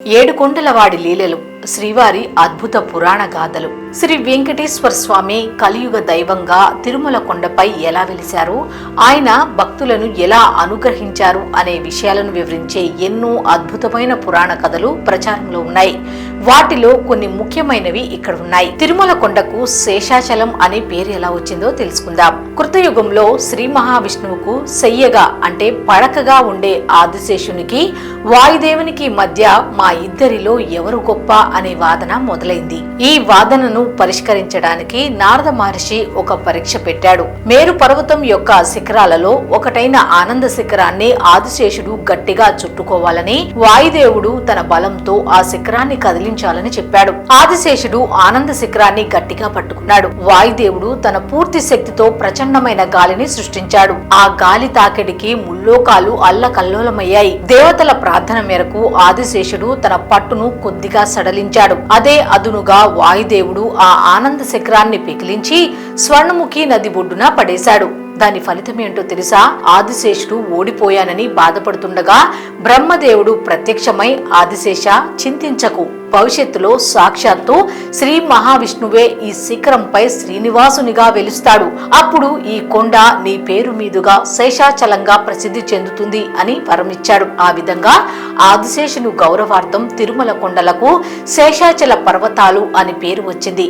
ఏడుకొండలవాడి లీలలు, శ్రీవారి అద్భుత పురాణ గాథలు. శ్రీ వెంకటేశ్వర స్వామి కలియుగ దైవంగా తిరుమల కొండపై ఎలా వెలిశారు, ఆయన భక్తులను ఎలా అనుగ్రహించారు అనే విషయాలను వివరించే ఎన్నో అద్భుతమైన పురాణ కథలు ప్రచారంలో ఉన్నాయి. వాటిలో కొన్ని ముఖ్యమైనవి ఇక్కడ ఉన్నాయి. తిరుమల కొండకు శేషాచలం అనే పేరు ఎలా వచ్చిందో తెలుసుకుందాం. కృతయుగంలో శ్రీ మహావిష్ణువుకు శయ్యగా అంటే పడకగా ఉండే ఆదిశేషునికి వాయుదేవునికి మధ్య మా ఇద్దరిలో ఎవరు గొప్ప అనే వాదన మొదలైంది. ఈ వాదనను పరిష్కరించడానికి నారద మహర్షి ఒక పరీక్ష పెట్టాడు. మేరు పర్వతం యొక్క శిఖరాలలో ఒకటైన ఆనంద శిఖరాన్ని ఆదిశేషుడు గట్టిగా చుట్టుకోవాలని వాయుదేవుడు తన బలంతో ఆ శిఖరాన్ని కదిలించాలని చెప్పాడు. ఆదిశేషుడు ఆనంద శిఖరాన్ని గట్టిగా పట్టుకున్నాడు. వాయుదేవుడు తన పూర్తి శక్తితో ప్రచండమైన గాలిని సృష్టించాడు. ఆ గాలి తాకిడికి ముల్లోకాలు అల్లకల్లోలమయ్యాయి. దేవతల ప్రార్థన మేరకు ఆదిశేషుడు తన పట్టును కొద్దిగా సడలించాడు. అదే అదునుగా వాయుదేవుడు ఆ ఆనంద శిఖరాన్ని పెకిలించి స్వర్ణముఖి నది ఒడ్డున పడేశాడు. దాని ఫలితమేంటో తెలుసా? ఆదిశేషుడు ఓడిపోయానని బాధపడుతుండగా బ్రహ్మదేవుడు ప్రత్యక్షమై, ఆదిశేష చింతించకు, భవిష్యత్తులో సాక్షాత్తు శ్రీ మహావిష్ణువే ఈ శిఖరంపై శ్రీనివాసునిగా వెలుస్తాడు. అప్పుడు ఈ కొండ నీ పేరు మీదుగా శేషాచలంగా ప్రసిద్ధి చెందుతుంది అని వరమిచ్చాడు. ఆ విధంగా ఆదిశేషుని గౌరవార్థం తిరుమల కొండలకు శేషాచల పర్వతాలు అని పేరు వచ్చింది.